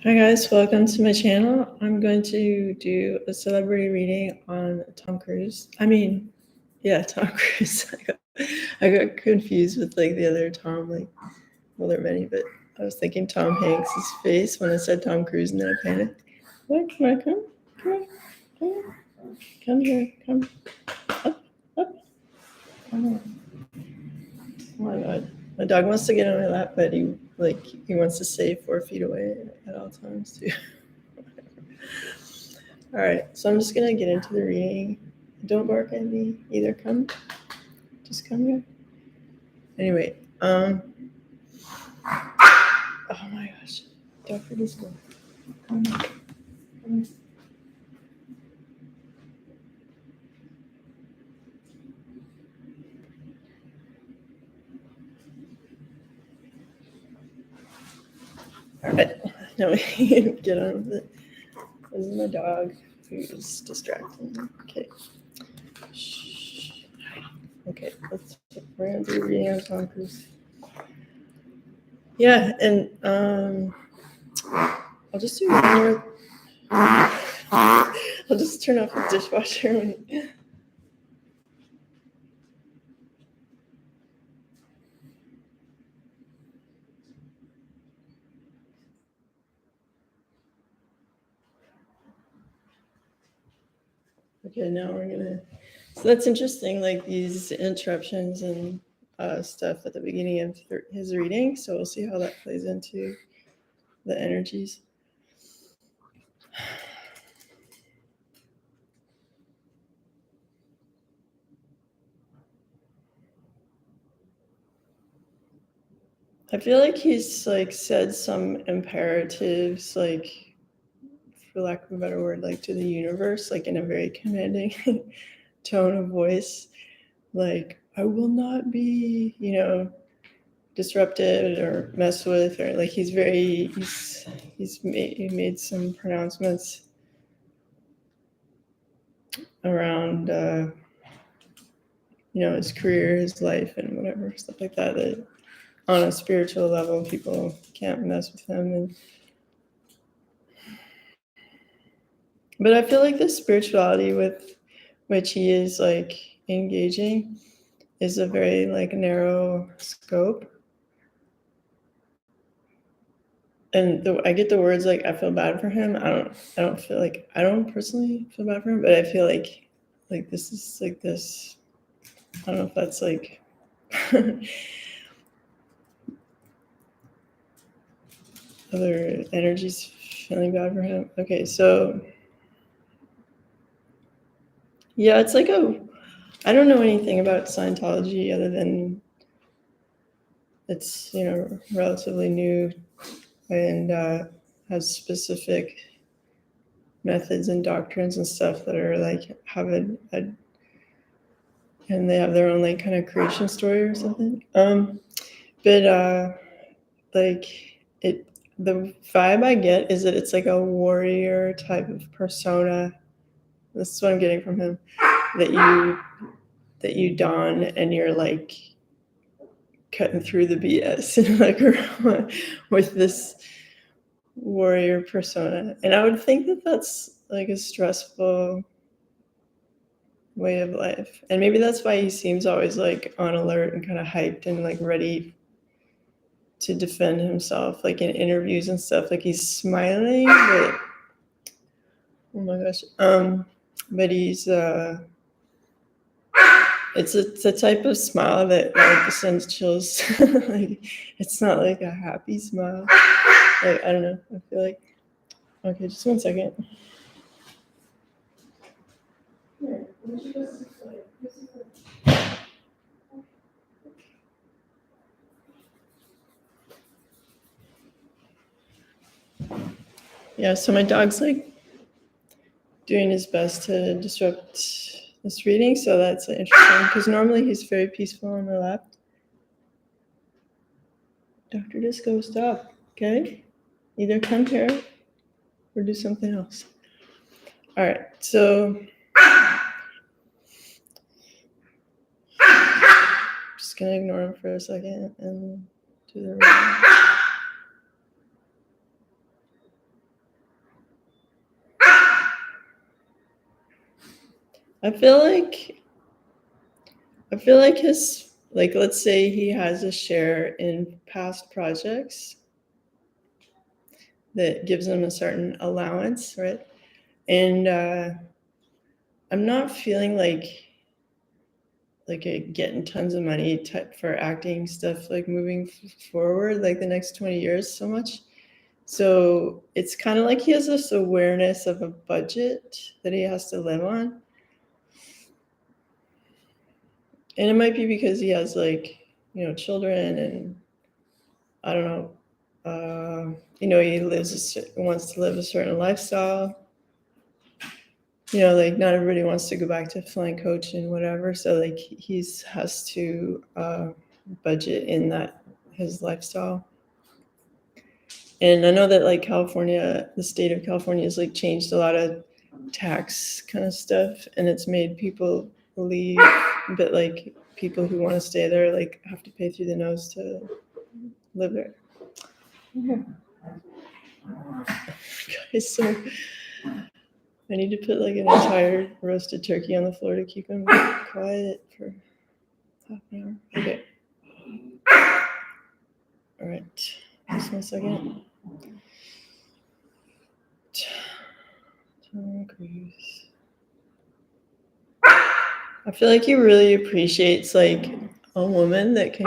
Hi guys, welcome to my channel. I'm going to do a celebrity reading on Tom Cruise. Tom Cruise. I got confused with like the other Tom, well, there are many, but I was thinking Tom Hanks' face when I said Tom Cruise and then I panicked. What? Come on, come here, come up. Come on. Oh my god. My dog wants to get on my lap, but he wants to stay 4 feet away at all times too. All right, so I'm just gonna get into the reading. Don't bark at me. Either just come here. Anyway, oh my gosh, Dr. Disco, come on. All right, now we can get on with it. This is my dog who's distracting me. Okay. Shh. Okay, we're gonna do a reading on Tom Cruise. Yeah, and I'll just do one more. I'll just turn off the dishwasher when. Okay, now we're gonna. So that's interesting, like these interruptions and stuff at the beginning of his reading. So we'll see how that plays into the energies. I feel like he's like said some imperatives, like for lack of a better word, like to the universe, like in a very commanding tone of voice, like I will not be, disrupted or messed with, or like he's made some pronouncements around his career, his life, and whatever stuff like that, that on a spiritual level people can't mess with him. But I feel like the spirituality with which he is like engaging is a very like narrow scope. And I get the words like I feel bad for him. I don't personally feel bad for him, but I feel like this is like this. I don't know if that's like other energies feeling bad for him. Okay, so yeah, it's like I don't know anything about Scientology other than it's relatively new and has specific methods and doctrines and stuff that are like and they have their own like kind of creation story or something. But the vibe I get is that it's like a warrior type of persona. This is what I'm getting from him, that you don and you're like cutting through the BS like with this warrior persona. And I would think that that's like a stressful way of life, and maybe that's why he seems always like on alert and kind of hyped and like ready to defend himself, like in interviews and stuff. Like he's smiling, but oh my gosh, but he's it's a type of smile that like sends chills. Like it's not like a happy smile. Like I don't know, I feel like, okay, just 1 second. Yeah, so my dog's like doing his best to disrupt this reading, so that's interesting because normally he's very peaceful on my lap. Dr. Disco, stop, okay? Either come here or do something else. All right, so just gonna ignore him for a second and do the reading. I feel like his, like, let's say he has a share in past projects that gives him a certain allowance, right? And I'm not feeling like getting tons of money for acting stuff, like moving forward, like the next 20 years so much. So it's kind of like he has this awareness of a budget that he has to live on. And it might be because he has, like, children, and I don't know, he wants to live a certain lifestyle. Like, not everybody wants to go back to flying coach and whatever. So, like, has to budget in that, his lifestyle. And I know that, like, the state of California has, like, changed a lot of tax kind of stuff, and it's made people leave, but, like, people who want to stay there, like, have to pay through the nose to live there. Guys, so I need to put, like, an entire roasted turkey on the floor to keep him quiet for half an hour. Okay. All right. Just 1 second. Tom Cruise. I feel like he really appreciates, like, a woman that can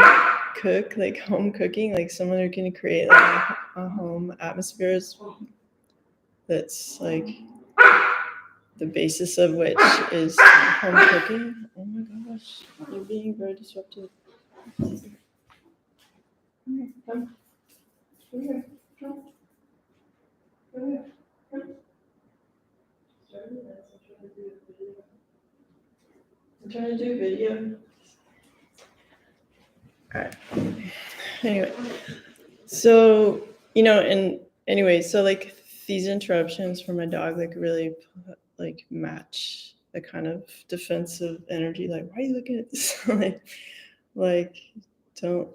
cook, like home cooking, like someone who can create, like, a home atmosphere that's, like, the basis of which is home cooking. Oh my gosh, you're being very disruptive. Come here. Come here. I'm trying to do a video. All right. Anyway, so, and anyway, so, like, these interruptions from my dog, like, really, like, match the kind of defensive energy. Like, why are you looking at this? like, don't,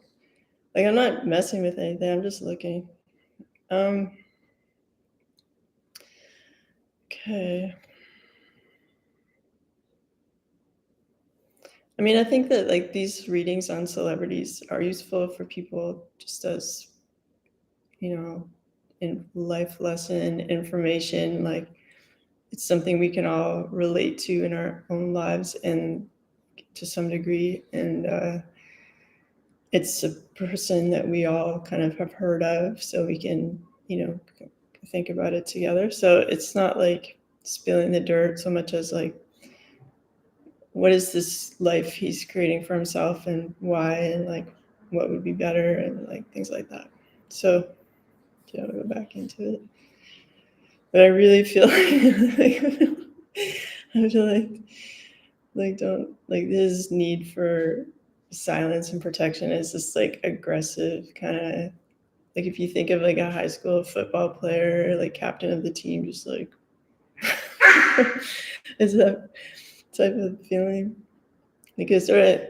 like, I'm not messing with anything. I'm just looking. Okay. I mean, I think that, like, these readings on celebrities are useful for people just as, in life lesson information. Like, it's something we can all relate to in our own lives, and to some degree. And it's a person that we all kind of have heard of, so we can, think about it together. So it's not like spilling the dirt so much as, like, what is this life he's creating for himself, and why, and, like, what would be better, and, like, things like that. So, do you want to go back into it? But I really feel I feel like don't, like, his need for silence and protection is this, like, aggressive kind of, like, if you think of, like, a high school football player, like, captain of the team, just like is that type of feeling, because sort of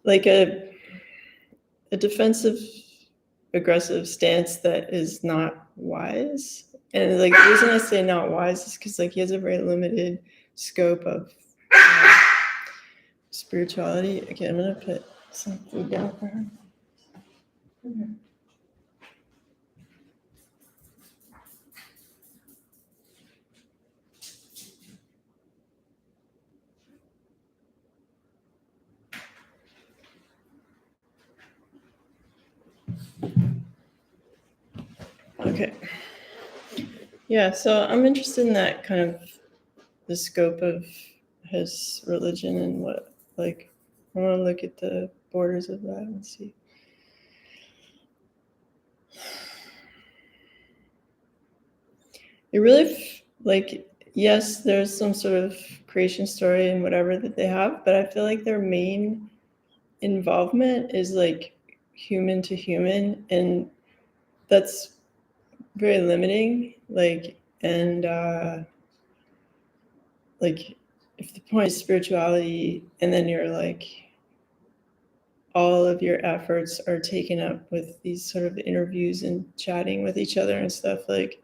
like a defensive aggressive stance that is not wise. And, like, the reason I say not wise is because, like, he has a very limited scope of spirituality. Okay, I'm gonna put some food down for her. Okay. Yeah, so I'm interested in that kind of the scope of his religion, and what, like, I want to look at the borders of that and see. It really, like, yes, there's some sort of creation story and whatever that they have, but I feel like their main involvement is, like, human to human, and that's very limiting. Like, and like, if the point is spirituality, and then you're, like, all of your efforts are taken up with these sort of interviews and chatting with each other and stuff, like,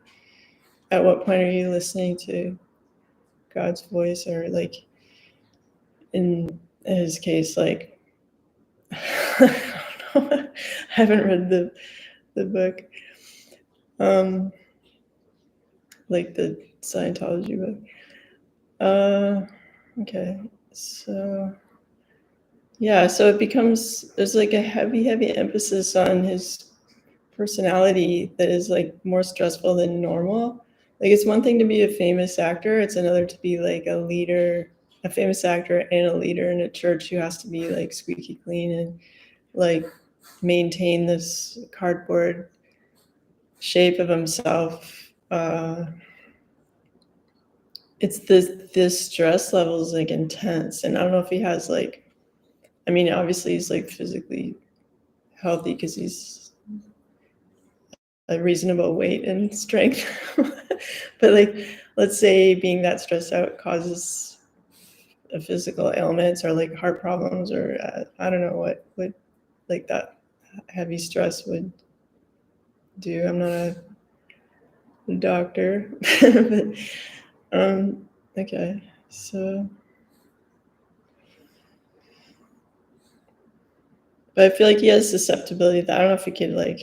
at what point are you listening to God's voice, or like in his case, like I don't know. I haven't read the book, like the Scientology book. Okay, so yeah, so it becomes, there's like a heavy emphasis on his personality that is like more stressful than normal. Like it's one thing to be a famous actor, it's another to be like a leader, a famous actor and a leader in a church who has to be like squeaky clean and like maintain this cardboard shape of himself. It's this stress level is like intense, and I don't know if he has like, I mean, obviously he's like physically healthy because he's a reasonable weight and strength. But like, let's say being that stressed out causes a physical ailments or like heart problems, or I don't know what would like that heavy stress would do. I'm not a doctor. But okay, so but I feel like he has susceptibility that I don't know if it could like,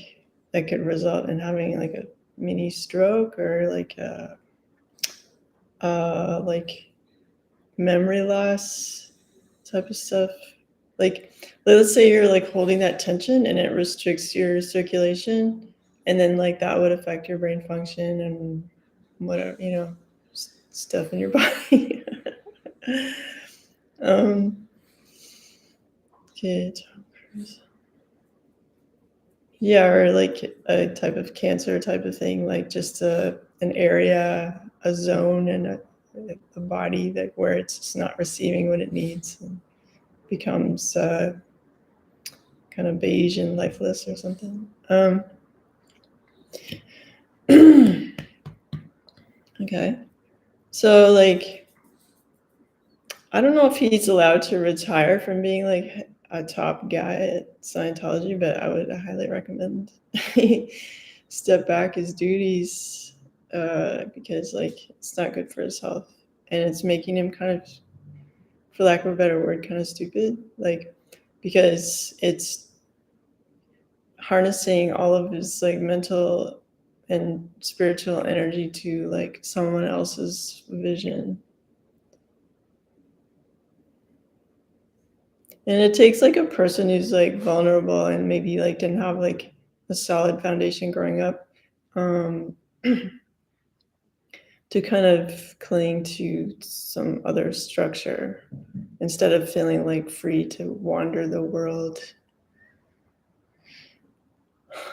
that could result in having like a mini stroke or like memory loss type of stuff. Like let's say you're like holding that tension and it restricts your circulation, and then like that would affect your brain function and whatever, you know, stuff in your body. Okay. Yeah, or like a type of cancer type of thing, like just an area, a zone in a body that where it's just not receiving what it needs and becomes kind of beige and lifeless or something. Okay. So like, I don't know if he's allowed to retire from being like a top guy at Scientology, but I would highly recommend he step back his duties, because like it's not good for his health, and it's making him kind of, for lack of a better word, kind of stupid. Like because it's harnessing all of his like mental and spiritual energy to like someone else's vision. And it takes like a person who's like vulnerable and maybe like didn't have like a solid foundation growing up, to kind of cling to some other structure instead of feeling like free to wander the world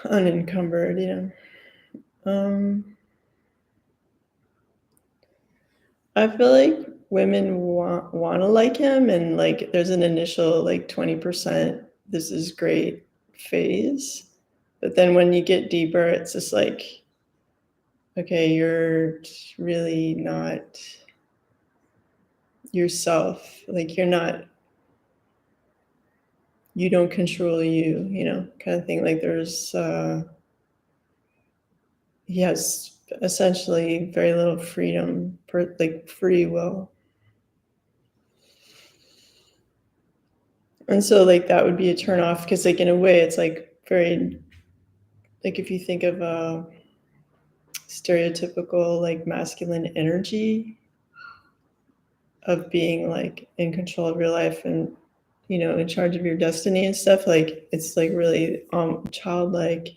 unencumbered, you know. I feel like women want to like him, and like there's an initial like 20% this is great phase, but then when you get deeper, it's just like, okay, you're really not yourself. Like you're not, you don't control you, you know, kind of thing. Like there's, he has essentially very little freedom, like free will. And so like that would be a turn off because like in a way it's like very, like if you think of stereotypical like masculine energy of being like in control of your life and, you know, in charge of your destiny and stuff, like it's like really childlike.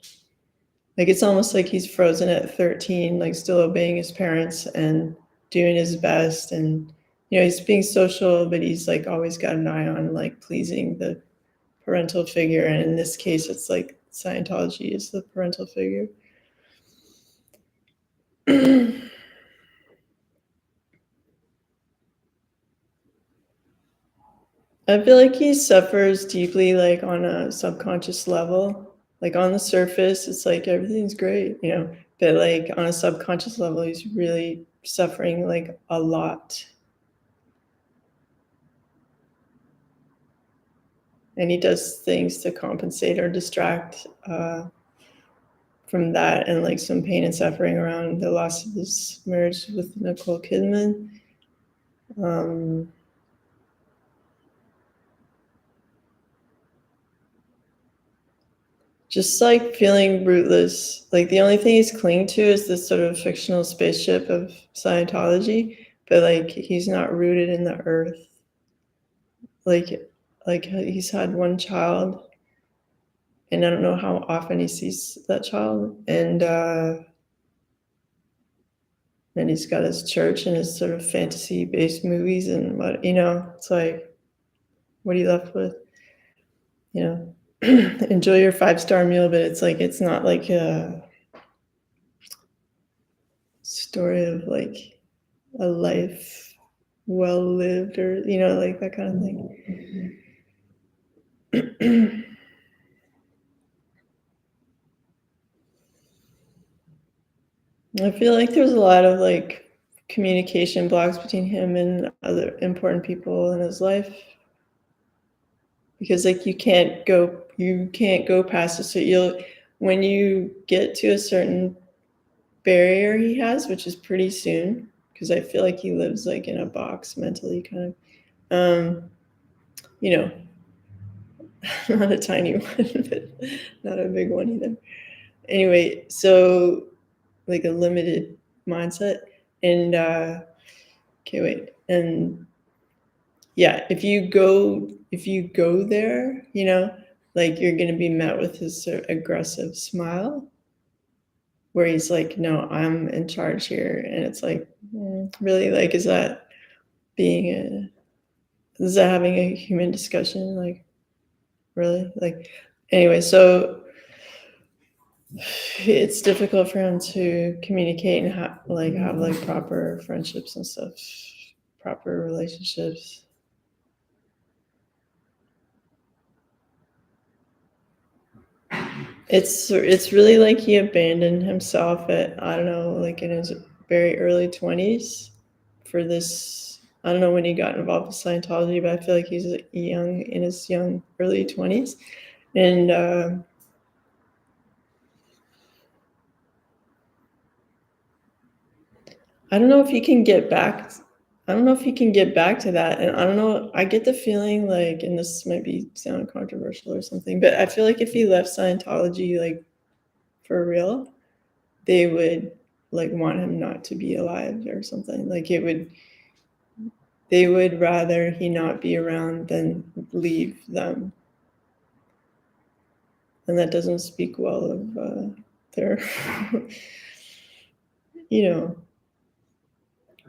Like it's almost like he's frozen at 13, like still obeying his parents and doing his best, and you know he's being social, but he's like always got an eye on like pleasing the parental figure, and in this case it's like Scientology is the parental figure. I feel like he suffers deeply, like on a subconscious level. Like on the surface, it's like everything's great, you know, but like on a subconscious level, he's really suffering like a lot. And he does things to compensate or distract from that and like some pain and suffering around the loss of his marriage with Nicole Kidman. Just like feeling rootless. Like the only thing he's clinging to is this sort of fictional spaceship of Scientology, but like he's not rooted in the earth. Like he's had one child, and I don't know how often he sees that child, and then he's got his church and his sort of fantasy-based movies, and what it's like, what are you left with? Enjoy your 5-star meal, but it's like it's not like a story of like a life well lived, or like that kind of thing. I feel like there's a lot of like communication blocks between him and other important people in his life, because like you can't go past it. So when you get to a certain barrier he has, which is pretty soon, because I feel like he lives like in a box mentally, kind of. You know, not a tiny one, but not a big one either. Anyway, so like a limited mindset, and okay, wait, and yeah, if you go there, like you're gonna be met with his sort of aggressive smile, where he's like, "No, I'm in charge here," and it's like, really, like, is that having a human discussion? Like, really, like, anyway, so it's difficult for him to communicate and have like proper friendships and stuff, proper relationships. It's really like he abandoned himself at, I don't know, like in his very early 20s for this. I don't know when he got involved with Scientology, but I feel like he's in his early 20s, and I don't know if he can get back. I don't know if he can get back to that. And I don't know. I get the feeling like, and this might be sound controversial or something, but I feel like if he left Scientology, like for real, they would like want him not to be alive or something. Like they would rather he not be around than leave them. And that doesn't speak well of their, you know,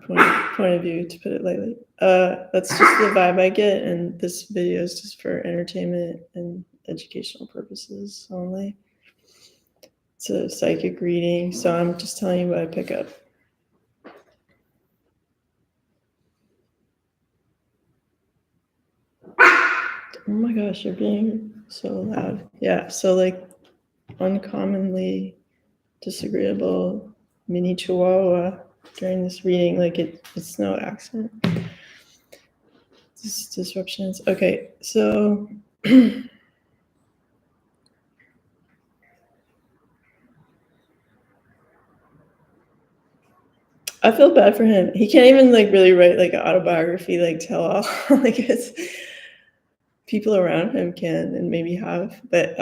point of view, to put it lightly. That's just the vibe I get, and this video is just for entertainment and educational purposes only. It's a psychic reading, so I'm just telling you what I pick up. Oh my gosh, you're being so loud. Yeah, so like uncommonly disagreeable mini chihuahua during this reading, like it's no accident. Disruptions. Okay, so I feel bad for him. He can't even like really write like an autobiography, like tell all. Like it's people around him can and maybe have, but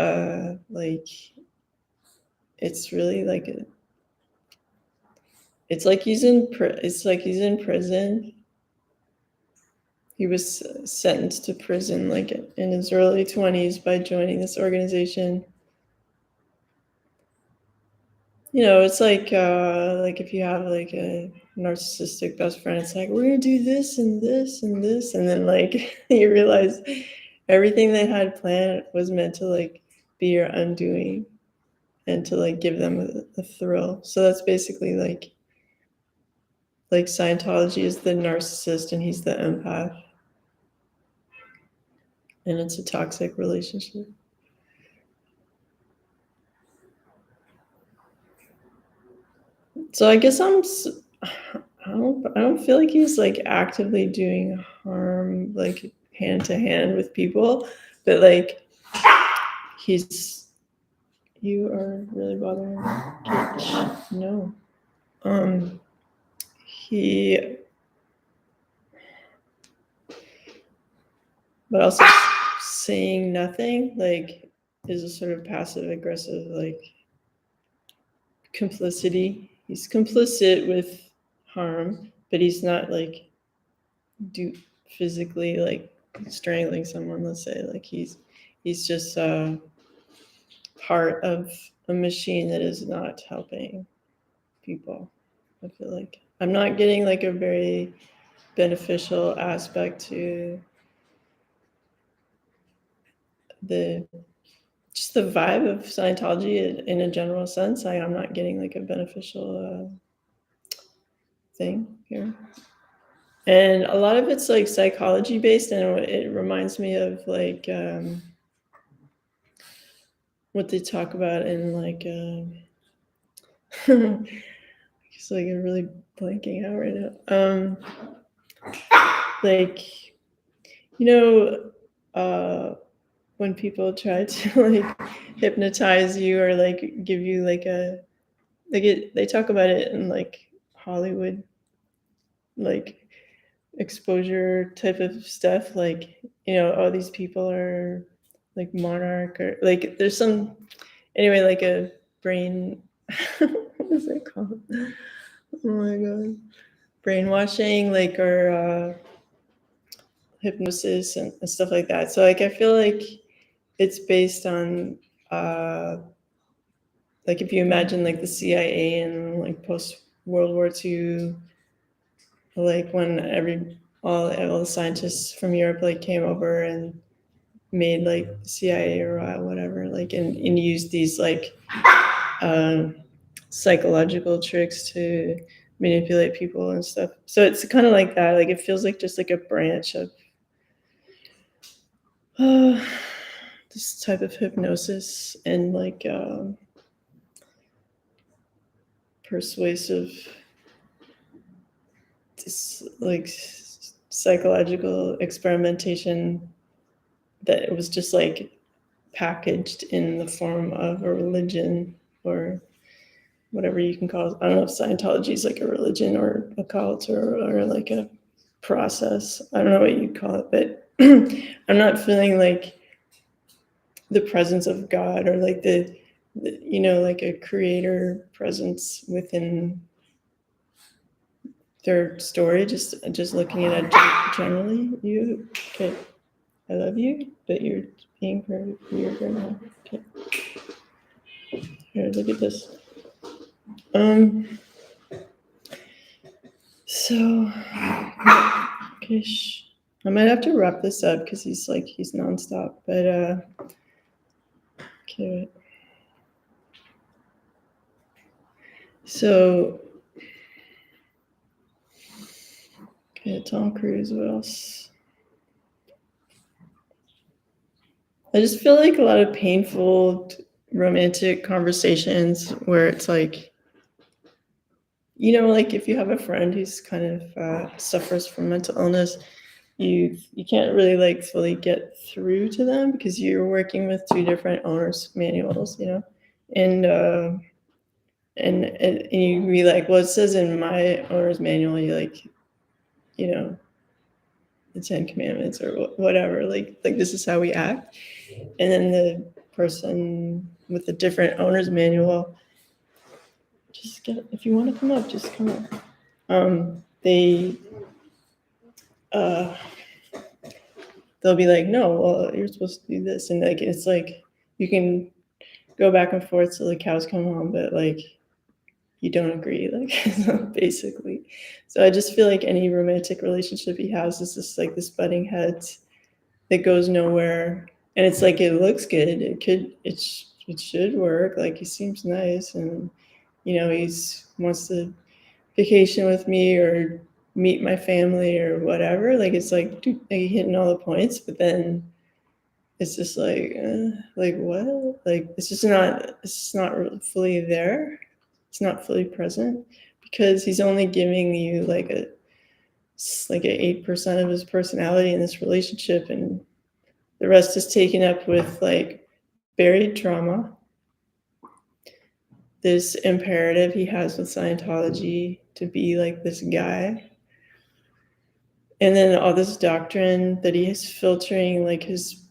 like it's really like it's like he's in prison. He was sentenced to prison like in his early 20s by joining this organization. It's like if you have like a narcissistic best friend, it's like, we're gonna do this and this and this, and then like you realize everything they had planned was meant to like be your undoing and to like give them a thrill. So that's basically like Scientology is the narcissist and he's the empath, and it's a toxic relationship. So I guess I don't feel like he's like actively doing harm like hand to hand with people, but like he's you are really bothering me. No. He but also saying nothing, like, is a sort of passive aggressive, like, complicity. He's complicit with harm, but he's not like do physically like strangling someone. Let's say like he's just part of a machine that is not helping people. I feel like I'm not getting like a very beneficial aspect to the just the vibe of Scientology in a general sense. I'm not getting like a beneficial thing here. And a lot of it's like psychology based, and it reminds me of like what they talk about in like it's like I'm really blanking out right now. Like when people try to like hypnotize you or like give you like they talk about it in like Hollywood like exposure type of stuff, like oh, these people are like monarch or like there's some anyway like a brain what is it called, oh my god, brainwashing like or hypnosis and stuff like that. So like I feel like it's based on like if you imagine like the CIA and like post World War II, like when all the scientists from Europe like came over and made like CIA or whatever, like and used these like um, psychological tricks to manipulate people and stuff. So it's kind of like that. Like it feels like just like a branch of this type of hypnosis and like persuasive, this like psychological experimentation that it was just like packaged in the form of a religion or whatever you can call it. I don't know if Scientology is like a religion or a cult or like a process. I don't know what you'd call it, but I'm not feeling like the presence of God or like the like a creator presence within their story. Just looking at it generally. You okay? I love you, but you're being very weird right now. Okay. Here, look at this. So, okay, I might have to wrap this up because he's nonstop. But okay, wait. So, okay, Tom Cruise. What else? I just feel like a lot of painful romantic conversations where it's like, like if you have a friend who's kind of suffers from mental illness, you can't really like fully get through to them because you're working with two different owners manuals, and you be like, well, it says in my owner's manual, you like, the 10 Commandments or whatever, like this is how we act. And then the person with the different owner's manual, just if you want to come up, just come up. They'll be like, no, well, you're supposed to do this. And like, it's like, you can go back and forth till the cows come home, but like, you don't agree, like basically. So I just feel like any romantic relationship he has is just like this butting heads that goes nowhere. And it's like, it looks good. It should work. Like he seems nice. And, he's wants to vacation with me or meet my family or whatever. Like, it's like, dude, like hitting all the points, but then it's just like what? Like, it's just not fully there. It's not fully present because he's only giving you like a 8% of his personality in this relationship, and the rest is taken up with like buried trauma, this imperative he has with Scientology to be like this guy, And then all this doctrine that he is filtering like his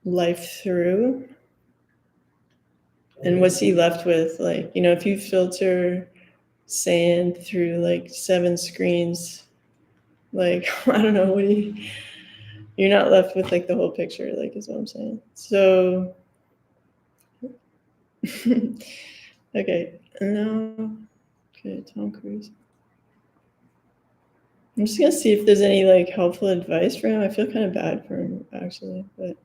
life through. And what's he left with? Like, you know, if you filter sand through like 7 screens, like, I don't know, you're not left with like the whole picture, like, is what I'm saying. So, okay, now, okay, Tom Cruise. I'm just gonna see if there's any like helpful advice for him. I feel kind of bad for him actually, but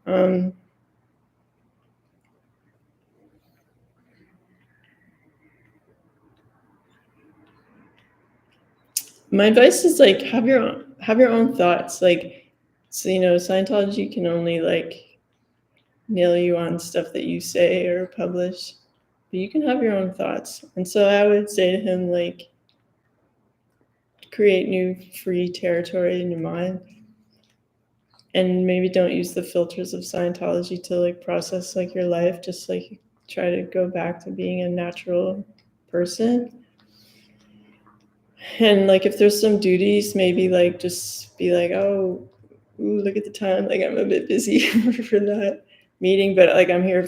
my advice is like have your own thoughts. Like, so you know, Scientology can only like nail you on stuff that you say or publish, but you can have your own thoughts. And so I would say to him like, create new free territory in your mind, and maybe don't use the filters of Scientology to like process like your life. Just like try to go back to being a natural person. And like if there's some duties, maybe like just be like, oh, ooh, look at the time, like I'm a bit busy for that meeting, but like I'm here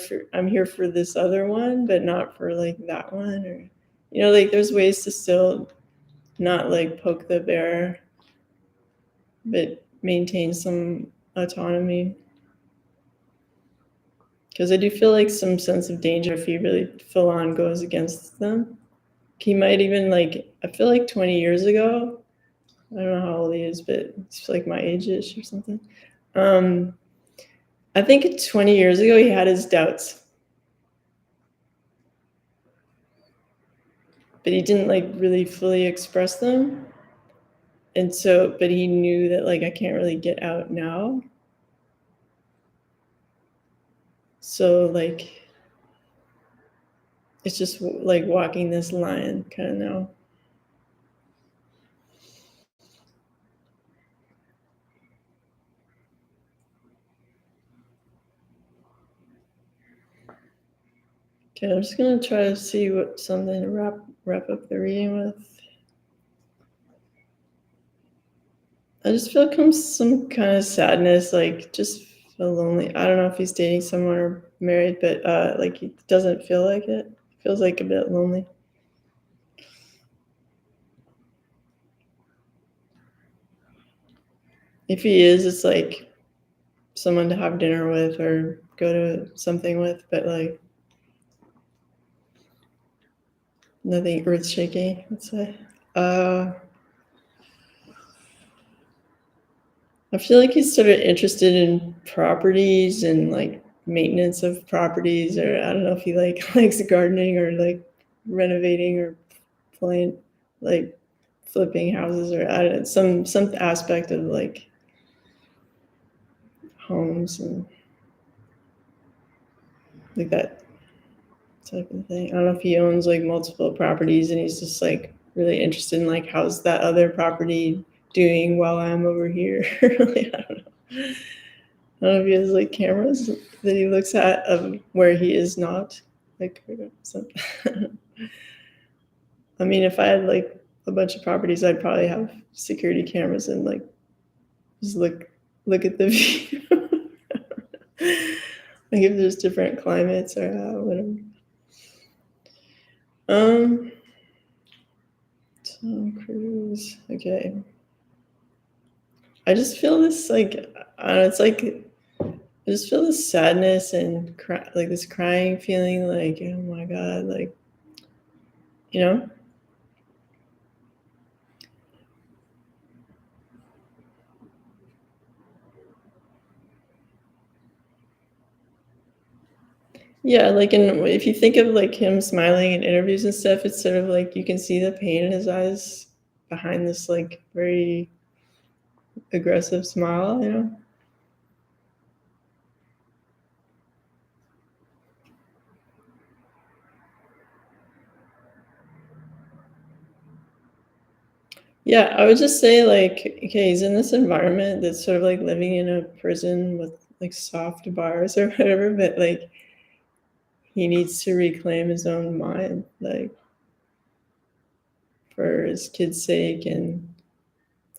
for this other one, but not for like that one. Or you know, like there's ways to still not like poke the bear, but maintain some autonomy. Because I do feel like some sense of danger if he really full on goes against them. He might even like, I feel like 20 years ago, I don't know how old he is, but it's like my age-ish or something. I think 20 years ago he had his doubts, but he didn't like really fully express them. And so, but he knew that like I can't really get out now. So like, it's just like walking this line kind of now. Okay, I'm just gonna try to see what something to wrap up the reading with. I just feel some kind of sadness, like just feel lonely. I don't know if he's dating someone or married, but like he doesn't feel like it. Feels like a bit lonely. If he is, it's like someone to have dinner with or go to something with, but like nothing earth shaking, let's say. I feel like he's sort of interested in properties and like maintenance of properties, or I don't know if he like likes gardening or like renovating or playing like flipping houses, or I don't know, some aspect of like homes and like that type of thing. I don't know if he owns like multiple properties and he's just like really interested in like how's that other property doing while I'm over here. Like, I don't know. I don't know if he has like cameras that he looks at of where he is not. Like, I mean, if I had like a bunch of properties, I'd probably have security cameras and like just look at the view. Like if there's different climates or whatever. Tom Cruise. Okay. I just feel this like I don't know, it's like I just feel this sadness and like this crying feeling, like oh my god, like you know. Yeah, like and if you think of like him smiling in interviews and stuff, it's sort of like you can see the pain in his eyes behind this like very aggressive smile, you know. Yeah, I would just say like, okay, he's in this environment that's sort of like living in a prison with like soft bars or whatever, but like he needs to reclaim his own mind, like for his kid's sake and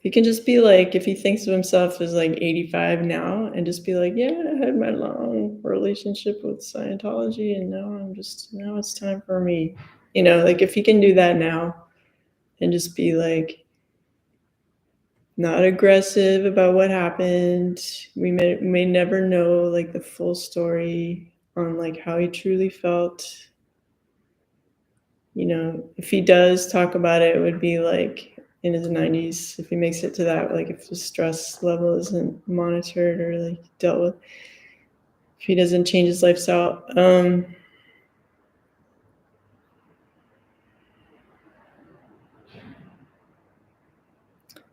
he can just be like, if he thinks of himself as like 85 now, and just be like, yeah, I had my long relationship with Scientology, and now it's time for me. Like if he can do that now and just be like, not aggressive about what happened. We may never know like the full story on like how he truly felt. If he does talk about it, it would be like in his 90s, if he makes it to that, like if the stress level isn't monitored or like dealt with, if he doesn't change his lifestyle.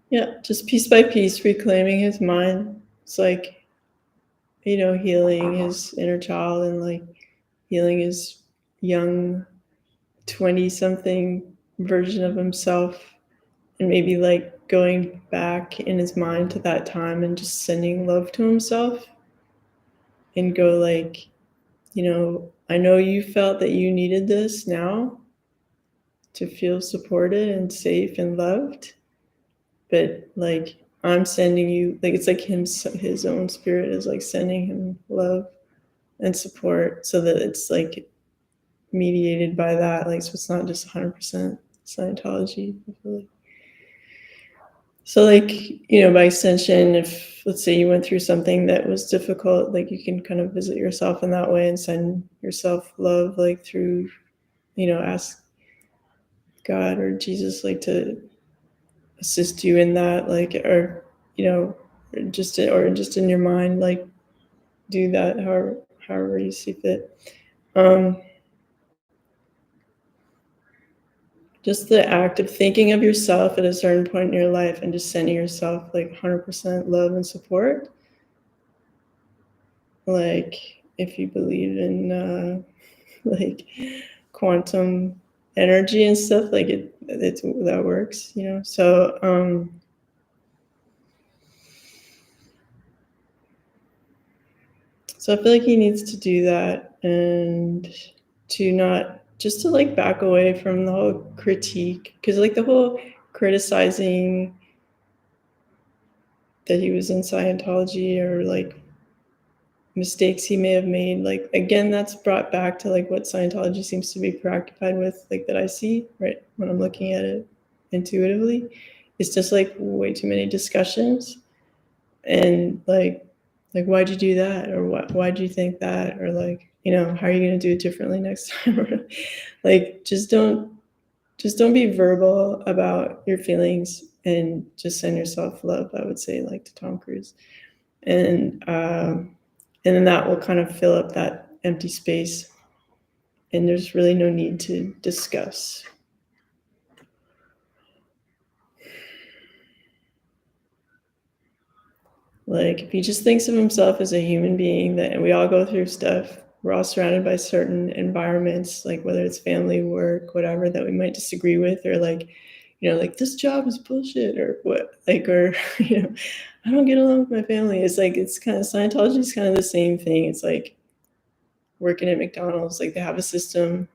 Yeah, just piece by piece, reclaiming his mind. It's like, healing his inner child and like healing his young 20 something version of himself, and maybe like going back in his mind to that time and just sending love to himself and go like, I know you felt that you needed this now to feel supported and safe and loved, but like I'm sending you, like it's like his own spirit is like sending him love and support, so that it's like mediated by that, like so it's not just 100% Scientology. I feel like. So like, by extension, if let's say you went through something that was difficult, like you can kind of visit yourself in that way and send yourself love, like through, ask God or Jesus, like to assist you in that, like, or, just in your mind, like do that however you see fit. Just the act of thinking of yourself at a certain point in your life and just sending yourself like 100% love and support. Like if you believe in like quantum energy and stuff, like that works, so I feel like he needs to do that, and to like back away from the whole critique, because like the whole criticizing that he was in Scientology or like mistakes he may have made, like again, that's brought back to like what Scientology seems to be preoccupied with, like that I see right when I'm looking at it intuitively. It's just like way too many discussions, and like why'd you do that, or why'd you think that, or like, how are you going to do it differently next time? Like just don't be verbal about your feelings, and just send yourself love, I would say, like to Tom Cruise. And then that will kind of fill up that empty space, and there's really no need to discuss. Like if he just thinks of himself as a human being, that we all go through stuff, we're all surrounded by certain environments, like whether it's family, work, whatever, that we might disagree with, or like, like this job is bullshit, or what, like, or I don't get along with my family. It's like, it's kind of, Scientology is kind of the same thing. It's like working at McDonald's, like they have a system,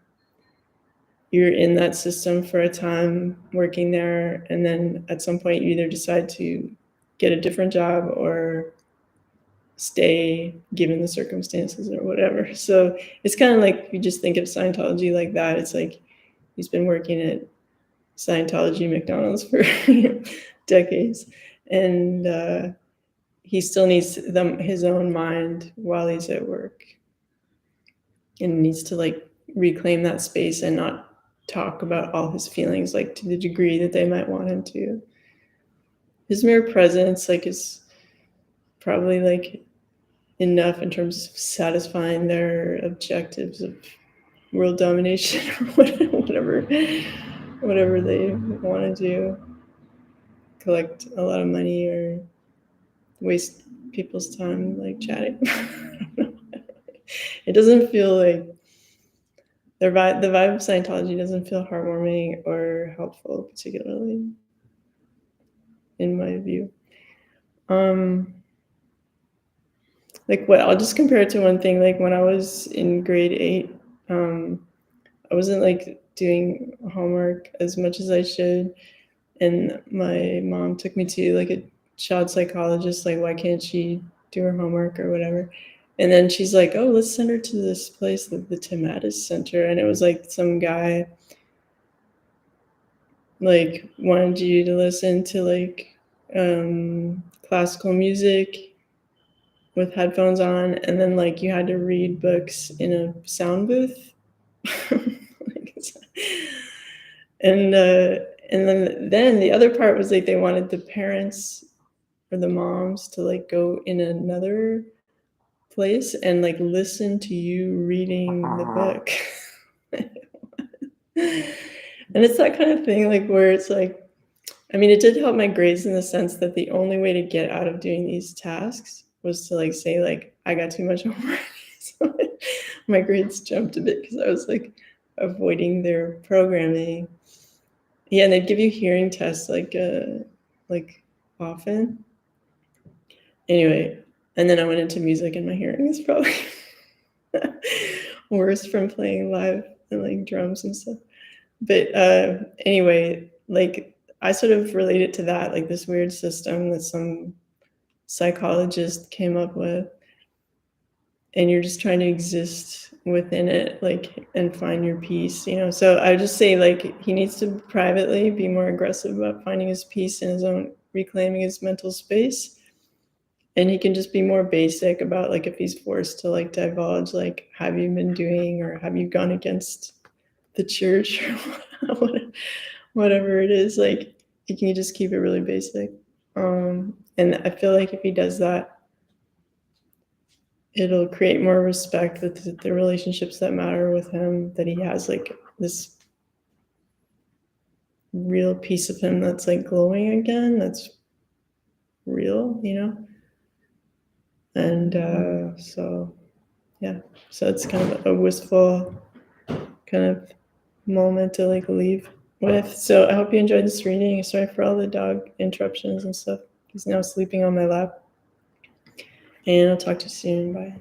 you're in that system for a time working there, and then at some point you either decide to get a different job or stay given the circumstances or whatever. So it's kind of like, if you just think of Scientology like that, it's like he's been working at Scientology McDonald's for decades, and he still needs his own mind while he's at work, and needs to like reclaim that space and not talk about all his feelings, like to the degree that they might want him to. His mere presence like is probably like enough in terms of satisfying their objectives of world domination or whatever they want to do, collect a lot of money or waste people's time like chatting. It doesn't feel like the vibe of Scientology doesn't feel heartwarming or helpful, particularly in my view. Like what, I'll just compare it to one thing. Like when I was in grade 8, I wasn't like doing homework as much as I should, And my mom took me to like a child psychologist, like, why can't she do her homework or whatever? And then she's like, oh, let's send her to this place, the Tim Addis Center. And it was like some guy like wanted you to listen to like classical music with headphones on, and then like you had to read books in a sound booth. Like, and then the other part was like they wanted the parents or the moms to like go in another place and like listen to you reading the book. And it's that kind of thing like where it's like, I mean, it did help my grades in the sense that the only way to get out of doing these tasks was to like say like I got too much homework. So my grades jumped a bit because I was like avoiding their programming. Yeah, and they'd give you hearing tests like often. Anyway, and then I went into music and my hearing is probably worse from playing live and like drums and stuff. But anyway, like I sort of relate it to that, like this weird system that some psychologist came up with, and you're just trying to exist within it, like, and find your peace, you know? So I would just say, like, he needs to privately be more aggressive about finding his peace in his own, reclaiming his mental space. And he can just be more basic about, like, if he's forced to, like, divulge, like, have you been doing, or have you gone against the church, or whatever it is, like, he can just keep it really basic. And I feel like if he does that, it'll create more respect with the relationships that matter with him, that he has like this real piece of him that's like glowing again, that's real, you know? And so, yeah, so it's kind of a wistful kind of moment to like leave with. So I hope you enjoyed this reading. Sorry for all the dog interruptions and stuff. He's now sleeping on my lap. And I'll talk to you soon. Bye.